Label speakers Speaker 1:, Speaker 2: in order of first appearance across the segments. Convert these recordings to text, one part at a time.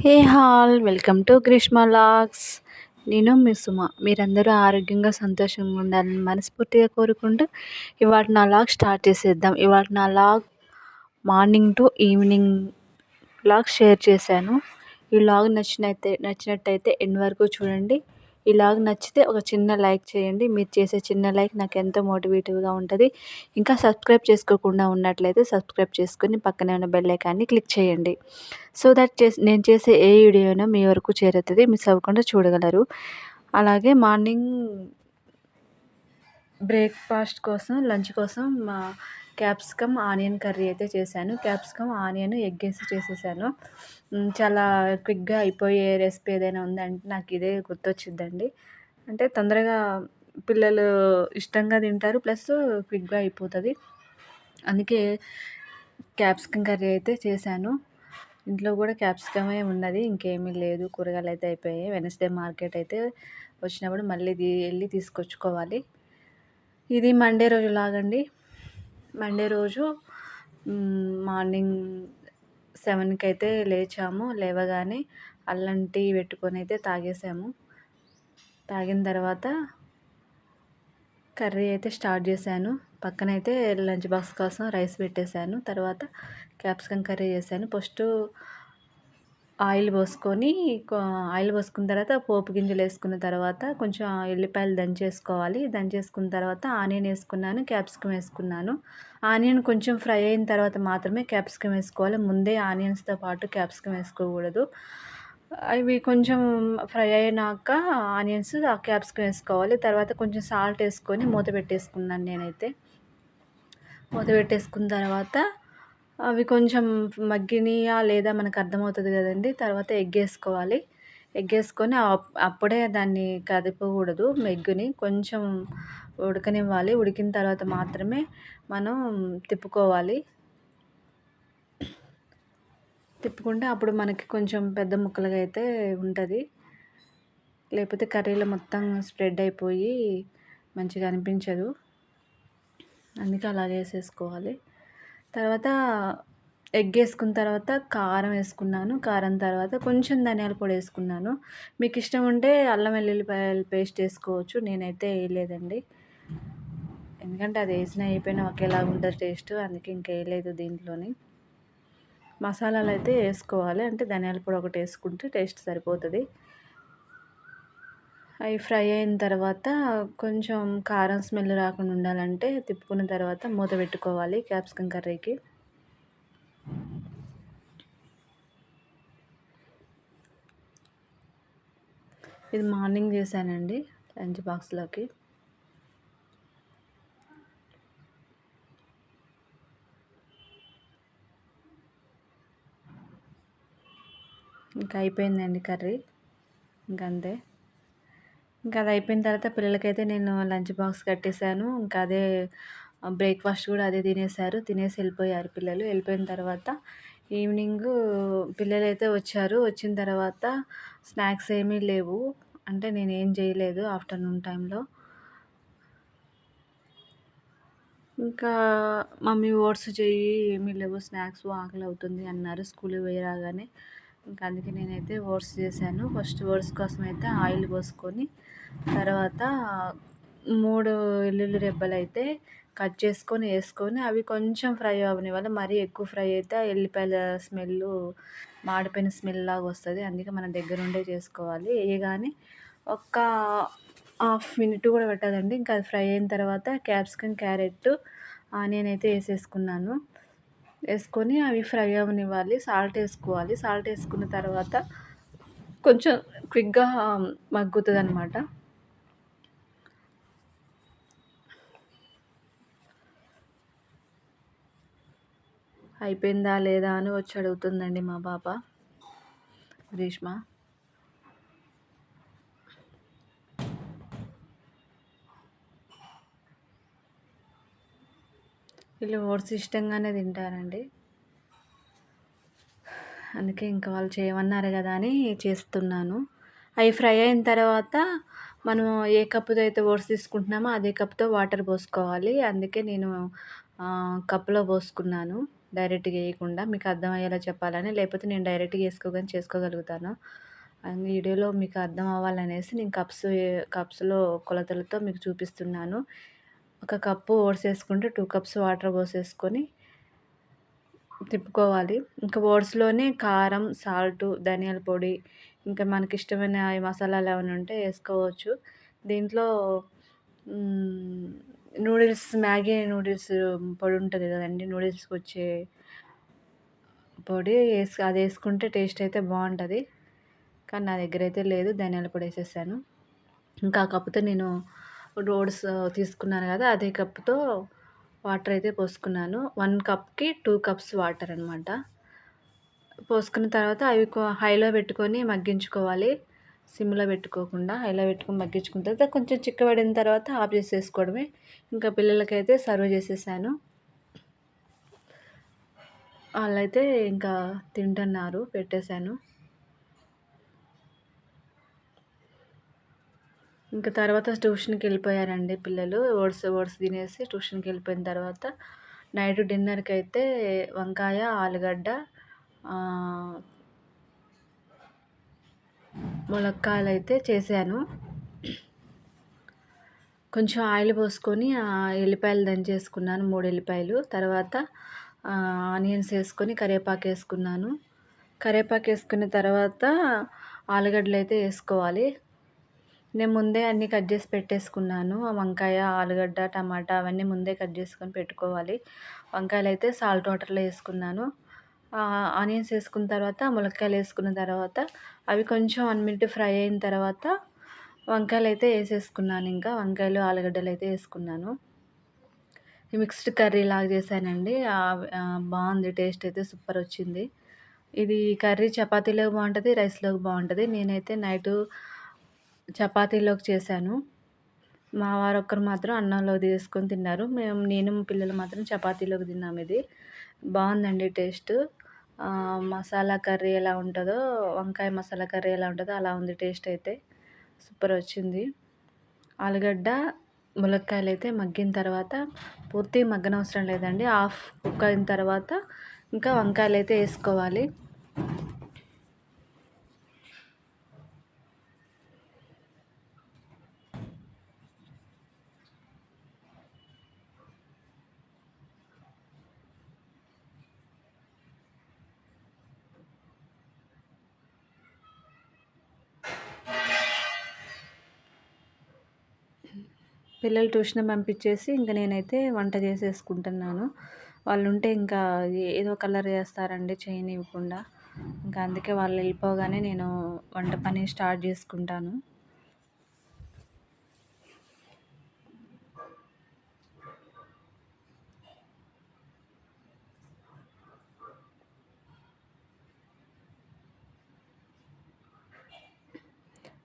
Speaker 1: Hey hall welcome to Greeshma logs. నేను మీ సుమ. మీరందరూ ఆరోగ్యంగా సంతోషంగా ఉండాలని మనస్ఫూర్తిగా కోరుకుంటూ ఇవాళ నా లాగ్ స్టార్ట్ చేసేద్దాం. ఇవాళ నా vlog morning to evening vlog share చేశాను. ఈ లాగ్ నచ్చినట్టయితే ఎండ్ వరకు చూడండి. ఈ లాగ్ నచ్చితే ఒక చిన్న లైక్ చేయండి. మీరు చేసే చిన్న లైక్ నాకు ఎంతో మోటివేటివ్గా ఉంటుంది. ఇంకా సబ్స్క్రైబ్ చేసుకోకుండా ఉన్నట్లయితే సబ్స్క్రైబ్ చేసుకొని పక్కనే ఉన్న బెల్ ఐకాన్ని క్లిక్ చేయండి. సో దట్ నేను చేసే ఏ వీడియోనో మీ వరకు చేరుతుంది, మిస్ అవ్వకుండా చూడగలరు. అలాగే మార్నింగ్ బ్రేక్ఫాస్ట్ కోసం లంచ్ కోసం క్యాప్సికమ్ ఆనియన్ కర్రీ అయితే చేశాను. క్యాప్సికమ్ ఆనియన్ ఎగ్ వేసి చేసేసాను. చాలా క్విక్గా అయిపోయే రెసిపీ ఏదైనా ఉందంటే నాకు ఇదే గుర్తొచ్చిందండి. అంటే తొందరగా పిల్లలు ఇష్టంగా తింటారు, ప్లస్ క్విక్గా అయిపోతుంది. అందుకే క్యాప్సికమ్ కర్రీ అయితే చేశాను. ఇంట్లో కూడా క్యాప్సికమే ఉన్నది, ఇంకేమీ లేదు. కూరగాయలు అయితే అయిపోయాయి. వెనస్డే మార్కెట్ అయితే వచ్చినప్పుడు మళ్ళీ వెళ్ళి తీసుకొచ్చుకోవాలి. ఇది మండే రోజు లాగండి. మండే రోజు మార్నింగ్ 7కి అయితే లేచాము. లేవగానే అల్లం టీ పెట్టుకొని అయితే తాగేసాము. తాగిన తర్వాత కర్రీ అయితే స్టార్ట్ చేశాను. పక్కనైతే లంచ్ బాక్స్ కోసం రైస్ పెట్టేశాను. తర్వాత క్యాప్సికమ్ కర్రీ చేశాను. ఫస్ట్ ఆయిల్ పోసుకున్న తర్వాత పోపు గింజలు వేసుకున్న తర్వాత కొంచెం ఎల్లిపాయలు దంచేసుకోవాలి. దంచేసుకున్న తర్వాత ఆనియన్ వేసుకున్నాను, క్యాప్సికమ్ వేసుకున్నాను. ఆనియన్ కొంచెం ఫ్రై అయిన తర్వాత మాత్రమే క్యాప్సికమ్ వేసుకోవాలి. ముందే ఆనియన్స్తో పాటు క్యాప్సికమ్ వేసుకోకూడదు. అవి కొంచెం ఫ్రై అయినాక ఆనియన్స్ ఆ క్యాప్సికమ్ వేసుకోవాలి. తర్వాత కొంచెం సాల్ట్ వేసుకొని మూత పెట్టేసుకున్నాను నేనైతే. మూత పెట్టేసుకున్న తర్వాత అవి కొంచెం మగ్గినాయా లేదా మనకు అర్థమవుతుంది కదండి. తర్వాత ఎగ్ వేసుకోవాలి. ఎగ్ వేసుకొని అప్పుడే దాన్ని కదపకూడదు. ఎగ్గుని కొంచెం ఉడకనివ్వాలి. ఉడికిన తర్వాత మాత్రమే మనం తిప్పుకోవాలి. తిప్పుకుంటే అప్పుడు మనకి కొంచెం పెద్ద ముక్కలుగా అయితే ఉంటుంది. లేకపోతే కర్రీలో మొత్తం స్ప్రెడ్ అయిపోయి మంచిగా అనిపించదు. అందుకే అలాగే వేసేసుకోవాలి. తర్వాత ఎగ్ వేసుకున్న తర్వాత కారం వేసుకున్నాను. కారం తర్వాత కొంచెం ధనియాల పొడి వేసుకున్నాను. మీకు ఇష్టం ఉంటే అల్లం వెల్లుల్లిపాయల పేస్ట్ వేసుకోవచ్చు. నేనైతే వేయలేదండి, ఎందుకంటే అది వేసినా అయిపోయినా ఒకేలాగా ఉంటుంది టేస్ట్. అందుకే ఇంకా వేయలేదు దీంట్లోని. మసాలాలు అయితే వేసుకోవాలి, అంటే ధనియాల పొడి ఒకటి వేసుకుంటే టేస్ట్ సరిపోతుంది. అవి ఫ్రై అయిన తర్వాత కొంచెం కారం స్మెల్ రాకుండా ఉండాలంటే తిప్పుకున్న తర్వాత మూత పెట్టుకోవాలి క్యాప్సికమ్ కర్రీకి. ఇది మార్నింగ్ చేశానండి లంచ్ బాక్స్లోకి. ఇంకా అయిపోయిందండి కర్రీ, ఇంకా అంతే. ఇంకా అది అయిపోయిన తర్వాత పిల్లలకైతే నేను లంచ్ బాక్స్ కట్టేశాను. ఇంకా అదే బ్రేక్ఫాస్ట్ కూడా అదే తినేసి వెళ్ళిపోయారు పిల్లలు. వెళ్ళిపోయిన తర్వాత ఈవినింగ్ పిల్లలైతే వచ్చారు. వచ్చిన తర్వాత స్నాక్స్ ఏమీ లేవు, అంటే నేనేం చేయలేదు ఆఫ్టర్నూన్ టైంలో. ఇంకా మమ్మీ ఓట్స్ చెయ్యి, ఏమీ లేవు స్నాక్స్, ఆకలి అవుతుంది అన్నారు స్కూల్కి పోయి రాగానే. ఇంకా అందుకే నేనైతే ఓట్స్ చేశాను. ఫస్ట్ ఓట్స్ కోసం అయితే ఆయిల్ పోసుకొని తర్వాత 3 వెల్లుల్లి రెబ్బలు అయితే కట్ చేసుకొని వేసుకొని అవి కొంచెం ఫ్రై అవ్వనివ్వాలి. మరీ ఎక్కువ ఫ్రై అయితే ఎల్లిపాయల స్మెల్, మాడిపోయిన స్మెల్ లాగా వస్తుంది. అందుకే మనం దగ్గరుండే చేసుకోవాలి. వేయగానే ఒక్క హాఫ్ మినిట్ కూడా పెట్టదండి. ఇంకా అది ఫ్రై అయిన తర్వాత క్యాప్సికమ్, క్యారెట్, ఆనియన్ అయితే వేసేసుకున్నాను. వేసుకొని అవి ఫ్రై అవ్వనివ్వాలి. సాల్ట్ వేసుకోవాలి. సాల్ట్ వేసుకున్న తర్వాత కొంచెం క్విక్గా మగ్గుతుంది అనమాట. అయిపోయిందా లేదా అని వచ్చి అడుగుతుందండి మా పాప గ్రీష్మ. వీళ్ళు ఓట్స్ ఇష్టంగానే తింటారండి, అందుకే ఇంకా వాళ్ళు చేయమన్నారు కదా అని చేస్తున్నాను. అవి ఫ్రై అయిన తర్వాత మనం ఏ కప్పుతో అయితే ఓట్స్ తీసుకుంటున్నామో అదే కప్తో వాటర్ పోసుకోవాలి. అందుకే నేను కప్పులో పోసుకున్నాను. డైరెక్ట్‌గా వేయకుండా మీకు అర్థమయ్యేలా చెప్పాలని. లేకపోతే నేను డైరెక్ట్‌గా వేసుకోగానే చేసుకోగలుగుతాను. అండ్ వీడియోలో మీకు అర్థం అవ్వాలనేసి నేను కప్స్‌లో కొలతలతో మీకు చూపిస్తున్నాను. ఒక కప్పు ఓట్స్ వేసుకుంటే 2 కప్స్ వాటర్ పోసేసుకొని తిప్పుకోవాలి. ఇంకా ఓట్స్‌లోనే కారం, సాల్టు, ధనియాల పొడి, ఇంకా మనకిష్టమైన మసాలాలు ఏమైనా ఉంటే ఏసుకోవచ్చు. దీంట్లో హ్మ్, మ్యాగీ నూడిల్స్ పొడి ఉంటది కదండీ! నూడిల్స్‌కొచ్చే పొడి అదేసుకుంటే టేస్ట్ అయితే బావుంటది. కానీ నా దగ్గరైతే లేదు. ధనియాల పొడి ఏసేసాను. ఇంకా ఆ కప్పుతో నేను ఓట్స్ తీసుకున్నాను కదా! అదే కప్‌తో వాటర్ అయితే పోసుకున్నాను. 1 కప్‌కి 2 కప్స్ వాటర్ అనమాట. పోసుకున్న తర్వాత అవి హైలో పెట్టుకొని మగ్గించుకోవాలి. సిమ్‌లో పెట్టుకోకుండా హైలో పెట్టుకొని మగ్గించుకున్న తర్వాత కొంచెం చిక్కబడిన తర్వాత ఆఫ్ చేసేసుకోవడమే. ఇంకా పిల్లలకైతే సర్వ్ చేసేసాను. ఆళ్ళైతే ఇంకా తింటున్నారు. పెట్టేసాను. ఇంక తర్వాత ట్యూషన్‌కెళ్ళిపోయారండి పిల్లలు. ఓట్స్ తినేసి ట్యూషన్‌కెళ్ళిపోయిన తర్వాత నైట్ డిన్నర్‌కైతే వంకాయ, ఆలుగడ్డ, ఆహ్, ములక్కాయలైతే చేశాను. కొంచెం ఆయిల్ పోసుకొని ఎల్లిపాయలు దంచేసుకున్నాను. 3 ఎల్లిపాయలు. తర్వాత ఆనియన్స్ ఏసుకొని కరివేపాకేసుకున్నాను. కరివేపాకేసుకున్న తర్వాత ఆలుగడ్డలైతే ఏసుకోవాలి. నేను ముందే అన్నీ కట్ జేసి పెట్టేసుకున్నాను. వంకాయ, ఆలుగడ్డ, టమాటా అవన్నీ ముందే కట్ చేసుకొని పెట్టుకోవాలి. వంకాయలైతే సాల్ట్ వాటర్‌లో ఏసుకున్నాను. ఆనియన్స్ ఏసుకున్న తర్వాత, ములక్కాయలేసుకున్న తర్వాత అవి కొంచెం 1 మినిట్ ఫ్రై అయిన తర్వాత వంకాయలైతే ఏసేసుకున్నానింకా. వంకాయలు, ఆలుగడ్డలైతే ఏసుకున్నాను. మిక్స్డ్ కర్రీలాగా చేశానండి. బావుంది. టేస్ట్ అయితే సూపరొచ్చింది. ఇది కర్రీ చపాతీలోకి బావుంటది, రైస్‌లోకి బావుంటది. నేనైతే నైటు చపాతీలోకి చేశాను. మా వారొక్కరు మాత్రం అన్నంలోకి తీసుకొని తిన్నారు. నేను, మా పిల్లలు మాత్రం చపాతీలోకి తిన్నామిది. బావుందండి టేస్టు. మసాలా కర్రీ ఎలా ఉంటదో, వంకాయ మసాలా కర్రీ ఎలా ఉంటదో అలా ఉంది టేస్ట్ అయితే. సూపరొచ్చింది. ఆలుగడ్డ, ములక్కాయలైతే మగ్గిన తర్వాత పూర్తిగా మగ్గనవసరం లేదండి. హాఫ్ కుక్ అయిన తర్వాత ఇంకా వంకాయలైతే ఏసుకోవాలి. పిల్లలు ట్యూషన్‌కి పంపించేసి ఇంక నేనైతే వంట చేసేసుకుంటున్నాను. వాళ్ళుంటే ఇంకా ఏదో కలర్ చేస్తారండి చేయనివ్వకుండా. ఇంకా అందుకే వాళ్ళు వెళ్ళిపోగానే నేను వంట పని స్టార్ట్ చేసుకుంటాను.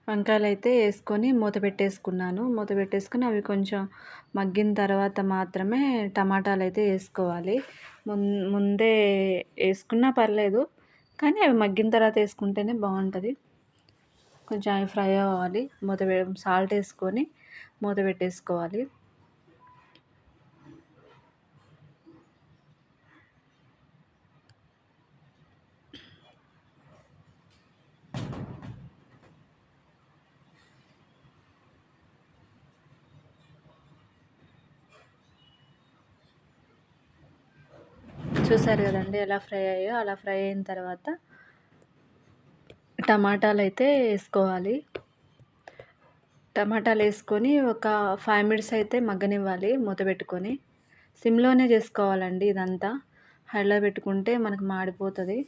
Speaker 1: వంకాయలైతే ఏసుకొని మూత పెట్టేసుకున్నాను. మూత పెట్టేసుకొని అవి కొంచెం మగ్గిన తర్వాత మాత్రమే టమాటాలైతే ఏసుకోవాలి. ముందే ఏసుకున్నా పర్లేదు. కానీ అవి మగ్గిన తర్వాత ఏసుకుంటేనే బావుంటది. కొంచెం అవి ఫ్రై అవ్వాలి. సాల్ట్ ఏసుకొని మూత పెట్టేసుకోవాలి. చూసారు గదండీ ఎలా ఫ్రై అయ్యాయో, అలా ఫ్రై అయిన తర్వాత టమాటాలైతే ఏసుకోవాలి. టమాటాలేసుకొని ఒక 5 మినిట్స్ అయితే మగ్గనివ్వాలి మూత పెట్టుకొని. సిమ్‌లోనే చేసుకోవాలండి ఇదంతా. హైలో పెట్టుకుంటే మనకు మాడిపోతది.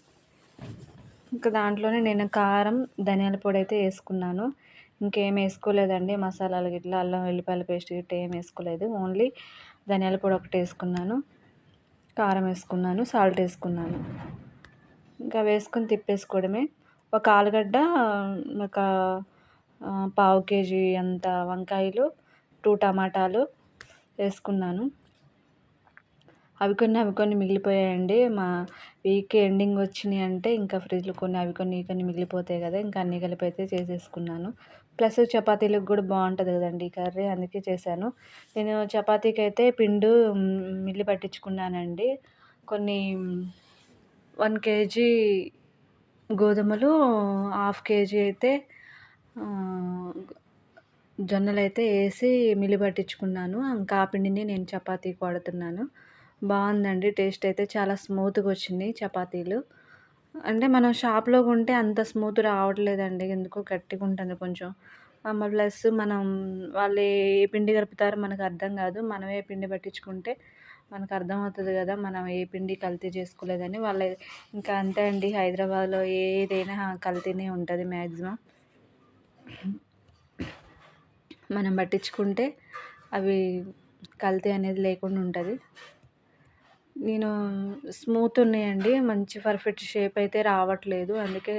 Speaker 1: ఇంకా దాంట్లోనే నేను కారం, ధనియాల పొడైతే ఏసుకున్నాను. ఇంకేం ఏసుకోలేదండి. మసాలాలు గిట్లా అల్లం వెల్లిపాయల పేస్ట్ గిట్లా ఏం ఏసుకోలేదు. ఓన్లీ ధనియాల పొడి ఒకటే ఏసుకున్నాను. కారం ఏసుకున్నాను. సాల్ట్ ఏసుకున్నాను. ఇంకా వేసుకొని తిప్పేసుకోవడమే. ఒక ఆలుగడ్డ, ఒక పావు కేజీ అంత వంకాయలు, 2 టమాటాలు వేసుకున్నాను. అవి కొన్ని మిగిలిపోయాయండి. మా వీక్ ఎండింగ్ వచ్చినియంటే ఇంకా ఫ్రిడ్జ్‌లో కొన్ని అవి కొన్ని, ఇవి కొన్ని మిగిలిపోతాయి గదా! ఇంకా అన్నీ కలిపి అయితే చేసేసుకున్నాను. ప్లస్ చపాతీలకు గూడా బావుంటది గదండీ ఈ కర్రీ అందుకే చేశాను. నేను చపాతీకైతే పిండి మిల్లి పట్టించుకున్నానండి. కొన్ని 1 కేజీ గోధుమలు, హాఫ్ కేజీ అయితే జొన్నలైతే ఏసి మిల్లి పట్టించుకున్నాను. ఇంకా ఆ పిండిని నేను చపాతీకి వాడుతున్నాను. బావుందండి. టేస్ట్ అయితే చాలా స్మూత్‌గా వచ్చినాయి చపాతీలు. అంటే మనం షాప్‌లో కొంటే అంత స్మూత్ రావట్లేదండి. ఎందుకో గట్టిగుంటుంది కొంచెం. ప్లస్ మనం వాళ్ళు ఏ పిండి కలుపుతారో మనకు అర్థం కాదు. మనమే పిండి పట్టించుకుంటే మనకు అర్థమవుతది కదా! మనం ఏ పిండి కల్తీ చేసుకోలేదని. ఇంకా అంతే అండి. హైదరాబాద్‌లో ఏదైనా కల్తీనే ఉంటది మాక్సిమం. మనం పట్టించుకుంటే అవి కల్తీ అనేది లేకుండా ఉంటది. నేను స్మూత్ ఉన్నాయండి. మంచి పర్ఫెక్ట్ షేప్ అయితే రావట్లేదు. అందుకే